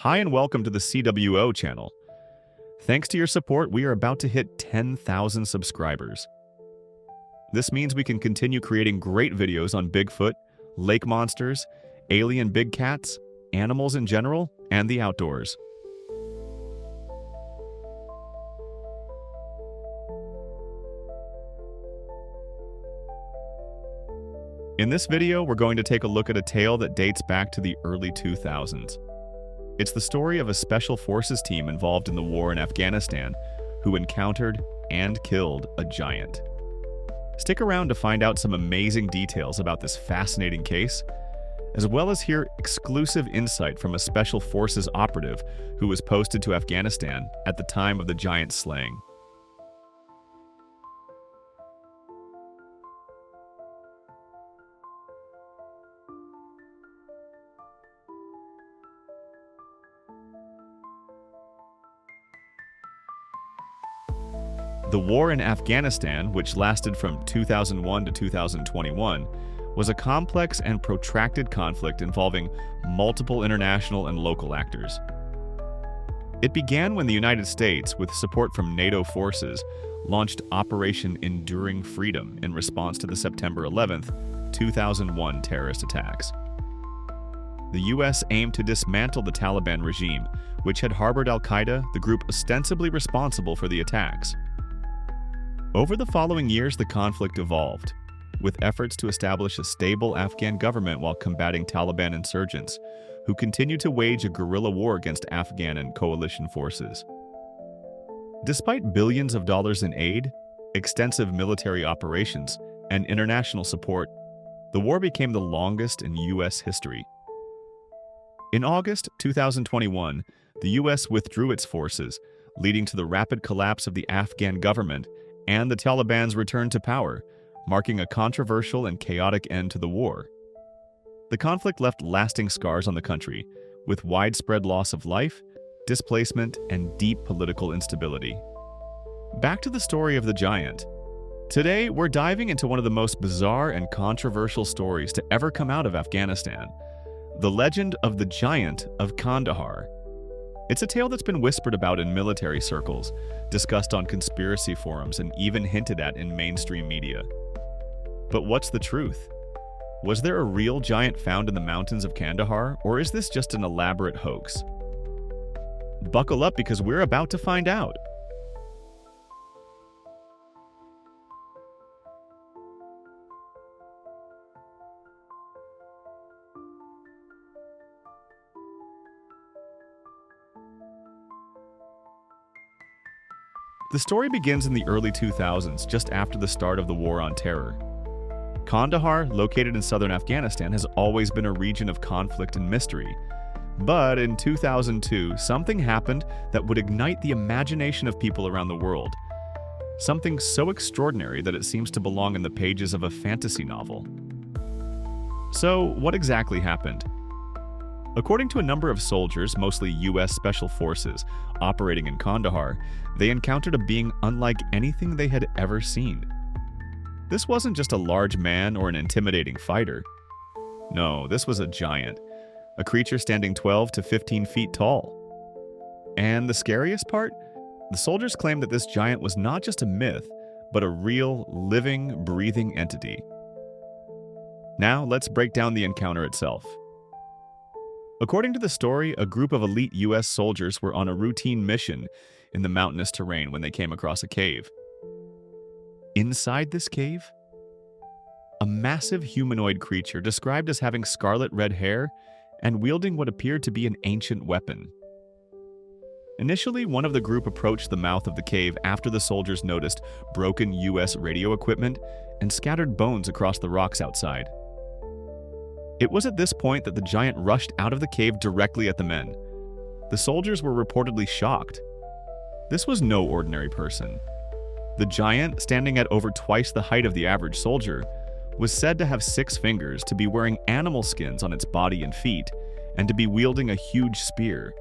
Hi and welcome to the CWO channel. Thanks to your support, we are about to hit 10,000 subscribers. This means we can continue creating great videos on Bigfoot, lake monsters, alien big cats, animals in general, and the outdoors. In this video, we're going to take a look at a tale that dates back to the early 2000s. It's the story of a special forces team involved in the war in Afghanistan who encountered and killed a giant. Stick around to find out some amazing details about this fascinating case, as well as hear exclusive insight from a special forces operative who was posted to Afghanistan at the time of the giant slaying. The war in Afghanistan, which lasted from 2001 to 2021, was a complex and protracted conflict involving multiple international and local actors. It began when the United States, with support from NATO forces, launched Operation Enduring Freedom in response to the September 11, 2001 terrorist attacks. The U.S. aimed to dismantle the Taliban regime, which had harbored al-Qaeda, the group ostensibly responsible for the attacks. Over the following years, the conflict evolved, with efforts to establish a stable Afghan government while combating Taliban insurgents, who continued to wage a guerrilla war against Afghan and coalition forces. Despite billions of dollars in aid, extensive military operations, and international support, the war became the longest in U.S. history. In August 2021, the U.S. withdrew its forces, leading to the rapid collapse of the Afghan government and the Taliban's return to power, marking a controversial and chaotic end to the war. The conflict left lasting scars on the country, with widespread loss of life, displacement, and deep political instability. Back to the story of the giant. Today, we're diving into one of the most bizarre and controversial stories to ever come out of Afghanistan, the legend of the giant of Kandahar. It's a tale that's been whispered about in military circles, discussed on conspiracy forums, and even hinted at in mainstream media. But what's the truth? Was there a real giant found in the mountains of Kandahar, or is this just an elaborate hoax? Buckle up because we're about to find out. The story begins in the early 2000s, just after the start of the War on Terror. Kandahar, located in southern Afghanistan, has always been a region of conflict and mystery. But in 2002, something happened that would ignite the imagination of people around the world. Something so extraordinary that it seems to belong in the pages of a fantasy novel. So, what exactly happened? According to a number of soldiers, mostly U.S. Special Forces, operating in Kandahar, they encountered a being unlike anything they had ever seen. This wasn't just a large man or an intimidating fighter. No, this was a giant, a creature standing 12 to 15 feet tall. And the scariest part? The soldiers claimed that this giant was not just a myth, but a real, living, breathing entity. Now, let's break down the encounter itself. According to the story, a group of elite U.S. soldiers were on a routine mission in the mountainous terrain when they came across a cave. Inside this cave, a massive humanoid creature described as having scarlet red hair and wielding what appeared to be an ancient weapon. Initially, one of the group approached the mouth of the cave after the soldiers noticed broken U.S. radio equipment and scattered bones across the rocks outside. It was at this point that the giant rushed out of the cave directly at the men. The soldiers were reportedly shocked. This was no ordinary person. The giant, standing at over twice the height of the average soldier, was said to have 6 fingers, to be wearing animal skins on its body and feet, and to be wielding a huge spear.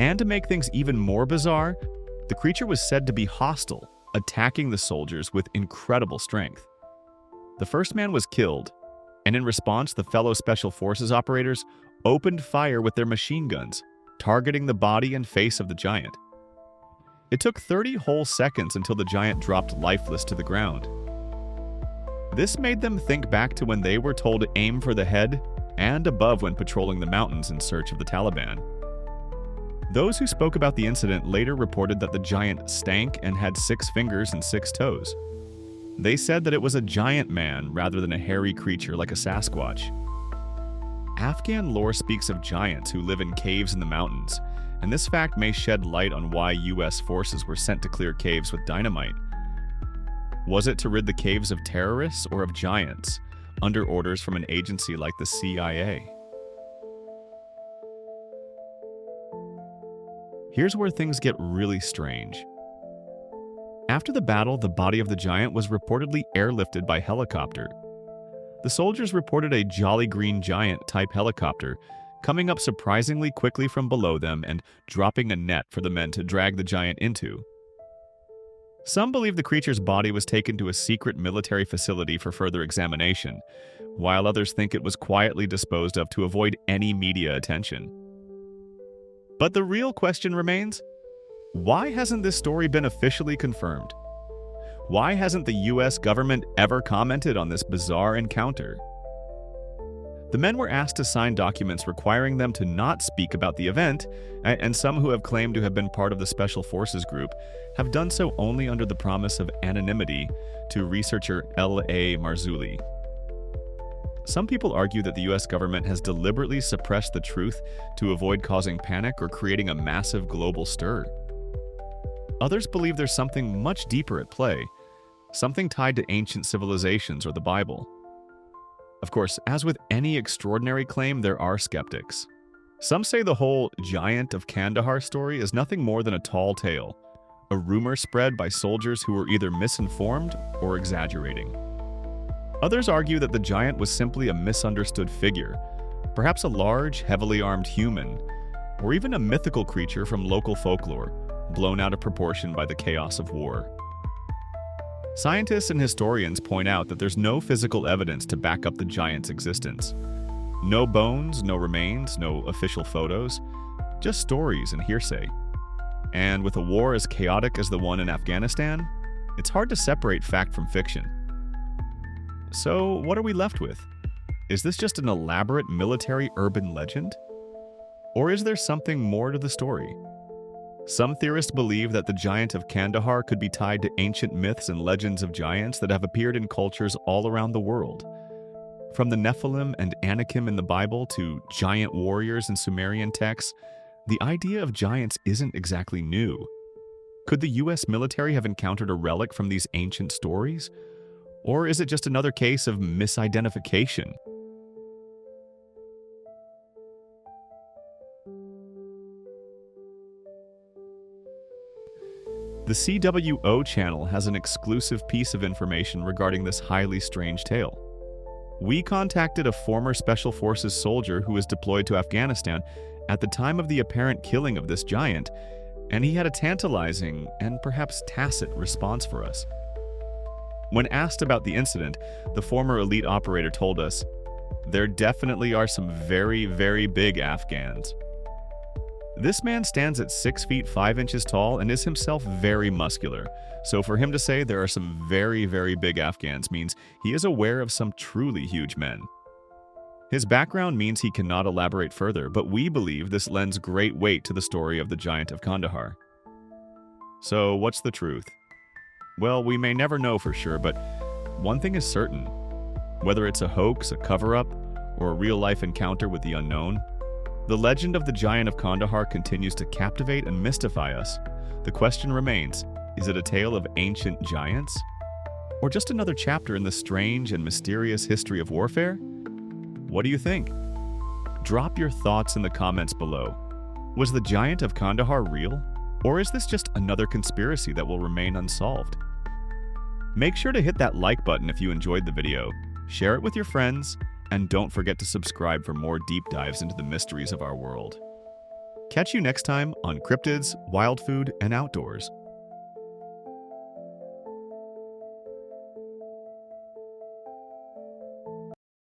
And to make things even more bizarre, the creature was said to be hostile, attacking the soldiers with incredible strength. The first man was killed, and in response, the fellow Special Forces operators opened fire with their machine guns, targeting the body and face of the giant. It took 30 whole seconds until the giant dropped lifeless to the ground. This made them think back to when they were told to aim for the head and above when patrolling the mountains in search of the Taliban. Those who spoke about the incident later reported that the giant stank and had 6 fingers and 6 toes. They said that it was a giant man rather than a hairy creature like a Sasquatch. Afghan lore speaks of giants who live in caves in the mountains, and this fact may shed light on why US forces were sent to clear caves with dynamite. Was it to rid the caves of terrorists or of giants, under orders from an agency like the CIA? Here's where things get really strange. After the battle, the body of the giant was reportedly airlifted by helicopter. The soldiers reported a Jolly Green Giant-type helicopter coming up surprisingly quickly from below them and dropping a net for the men to drag the giant into. Some believe the creature's body was taken to a secret military facility for further examination, while others think it was quietly disposed of to avoid any media attention. But the real question remains, why hasn't this story been officially confirmed? Why hasn't the US government ever commented on this bizarre encounter? The men were asked to sign documents requiring them to not speak about the event, and some who have claimed to have been part of the Special Forces group have done so only under the promise of anonymity to researcher L.A. Marzulli. Some people argue that the US government has deliberately suppressed the truth to avoid causing panic or creating a massive global stir. Others believe there's something much deeper at play, something tied to ancient civilizations or the Bible. Of course, as with any extraordinary claim, there are skeptics. Some say the whole Giant of Kandahar story is nothing more than a tall tale, a rumor spread by soldiers who were either misinformed or exaggerating. Others argue that the giant was simply a misunderstood figure, perhaps a large, heavily armed human, or even a mythical creature from local folklore, blown out of proportion by the chaos of war. Scientists and historians point out that there's no physical evidence to back up the giant's existence. No bones, no remains, no official photos, just stories and hearsay. And with a war as chaotic as the one in Afghanistan, it's hard to separate fact from fiction. So, what are we left with? Is this just an elaborate military urban legend? Or is there something more to the story? Some theorists believe that the Giant of Kandahar could be tied to ancient myths and legends of giants that have appeared in cultures all around the world. From the Nephilim and Anakim in the Bible to giant warriors in Sumerian texts, the idea of giants isn't exactly new. Could the US military have encountered a relic from these ancient stories? Or is it just another case of misidentification? The CWO channel has an exclusive piece of information regarding this highly strange tale. We contacted a former Special Forces soldier who was deployed to Afghanistan at the time of the apparent killing of this giant, and he had a tantalizing and perhaps tacit response for us. When asked about the incident, the former elite operator told us, "There definitely are some very, very big Afghans." This man stands at 6 feet 5 inches tall and is himself very muscular, so for him to say there are some very, very big Afghans means he is aware of some truly huge men. His background means he cannot elaborate further, but we believe this lends great weight to the story of the Giant of Kandahar. So what's the truth? Well, we may never know for sure, but one thing is certain. Whether it's a hoax, a cover-up, or a real-life encounter with the unknown, the legend of the Giant of Kandahar continues to captivate and mystify us. The question remains, is it a tale of ancient giants? Or just another chapter in the strange and mysterious history of warfare? What do you think? Drop your thoughts in the comments below. Was the Giant of Kandahar real? Or is this just another conspiracy that will remain unsolved? Make sure to hit that like button if you enjoyed the video, share it with your friends, and don't forget to subscribe for more deep dives into the mysteries of our world. Catch you next time on Cryptids, Wild Food, and Outdoors.